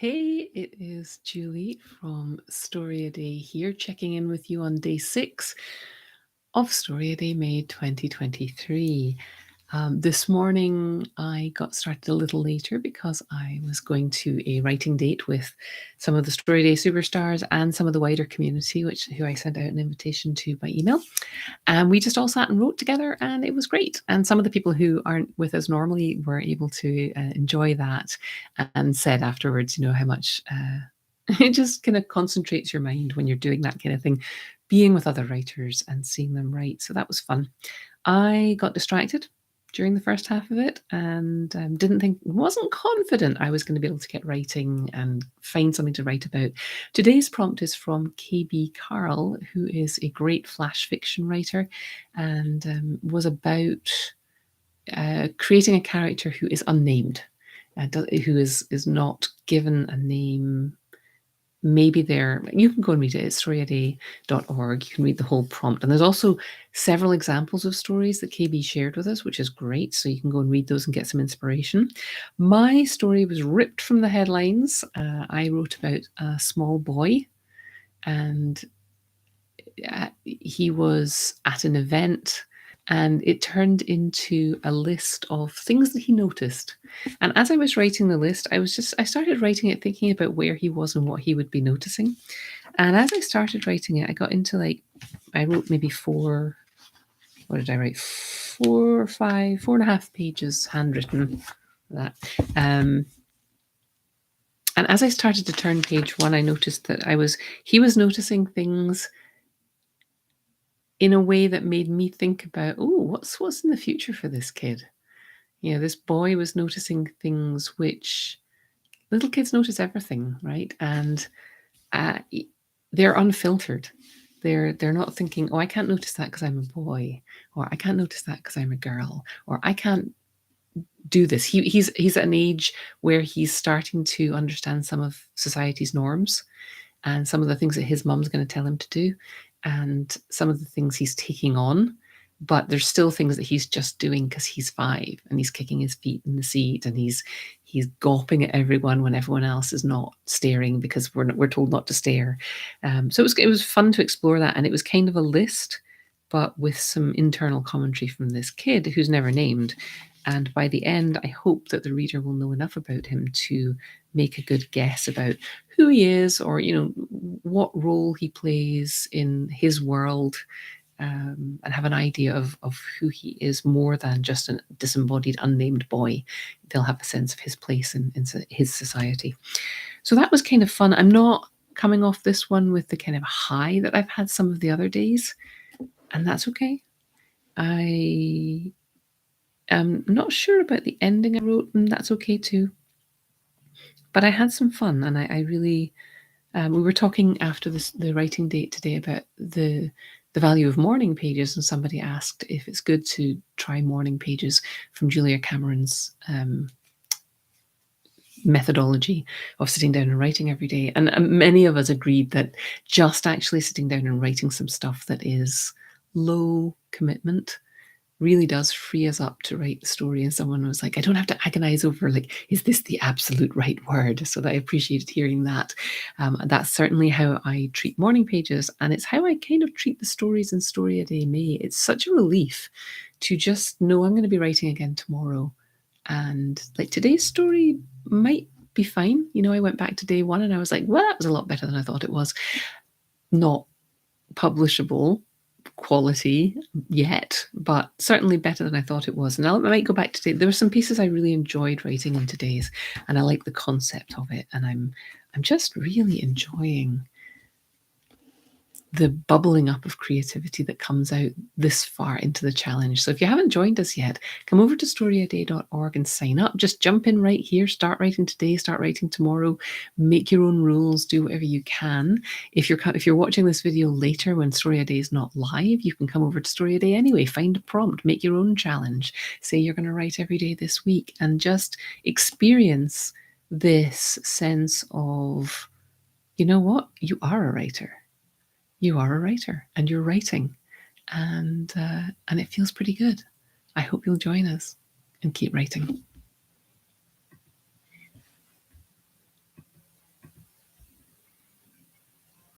Hey, it is Julie from StoryADay here, checking in with you on day 6 of StoryADay May 2023. This morning I got started a little later because I was going to a writing date with some of the StoryADay superstars and some of the wider community, who I sent out an invitation to by email. And we just all sat and wrote together, and it was great. And some of the people who aren't with us normally were able to enjoy that, and said afterwards, how much it just kind of concentrates your mind when you're doing that kind of thing, being with other writers and seeing them write. So that was fun. I got distracted during the first half of it and wasn't confident I was going to be able to get writing and find something to write about. Today's prompt is from KB Carl, who is a great flash fiction writer, and was about creating a character who is unnamed, who is not given a name. Maybe you can go and read it. It's StoryADay.org. You can read the whole prompt. And there's also several examples of stories that KB shared with us, which is great. So you can go and read those and get some inspiration. My story was ripped from the headlines. I wrote about a small boy, and he was at an event, and it turned into a list of things that he noticed. And as I was writing the list, I started writing it thinking about where he was and what he would be noticing. And as I started writing it, I got into I wrote maybe what did I write? 4 or 5, 4.5 pages handwritten. That. And as I started to turn page 1, I noticed that he was noticing things in a way that made me think about, what's in the future for this kid? This boy was noticing things which little kids notice everything, right? And they're unfiltered. They're not thinking, I can't notice that because I'm a boy, or I can't notice that because I'm a girl, or I can't do this. He's at an age where he's starting to understand some of society's norms and some of the things that his mum's going to tell him to do, and some of the things he's taking on. But there's still things that he's just doing because he's 5 and he's kicking his feet in the seat, and he's gawping at everyone when everyone else is not staring because we're told not to stare. So it was fun to explore that, and it was kind of a list, but with some internal commentary from this kid who's never named. And by the end, I hope that the reader will know enough about him to make a good guess about who he is, or what role he plays in his world, and have an idea of who he is more than just a disembodied, unnamed boy. They'll have a sense of his place in his society. So that was kind of fun. I'm not coming off this one with the kind of high that I've had some of the other days, and that's okay. I am not sure about the ending I wrote, and that's okay too. But I had some fun, and I really, we were talking after the writing date today about the value of morning pages, and somebody asked if it's good to try morning pages from Julia Cameron's methodology of sitting down and writing every day. And many of us agreed that just actually sitting down and writing some stuff that is low commitment really does free us up to write the story. And someone was like, I don't have to agonize over, is this the absolute right word? So I appreciated hearing that. That's certainly how I treat morning pages, and it's how I kind of treat the stories in StoryADay May. It's such a relief to just know I'm going to be writing again tomorrow. And today's story might be fine. I went back to day 1 and I was like, well, that was a lot better than I thought it was. Not publishable quality yet, but certainly better than I thought it was. And I might go back today. There were some pieces I really enjoyed writing in today's, and I like the concept of it. And I'm just really enjoying the bubbling up of creativity that comes out this far into the challenge. So if you haven't joined us yet, come over to storyaday.org and sign up. Just jump in right here, start writing today, start writing tomorrow, make your own rules, do whatever you can. If you're watching this video later when StoryADay is not live, you can come over to StoryADay anyway, find a prompt, make your own challenge, say you're going to write every day this week, and just experience this sense of, you know what, you are a writer. You are a writer, and you're writing, and it feels pretty good. I hope you'll join us and keep writing.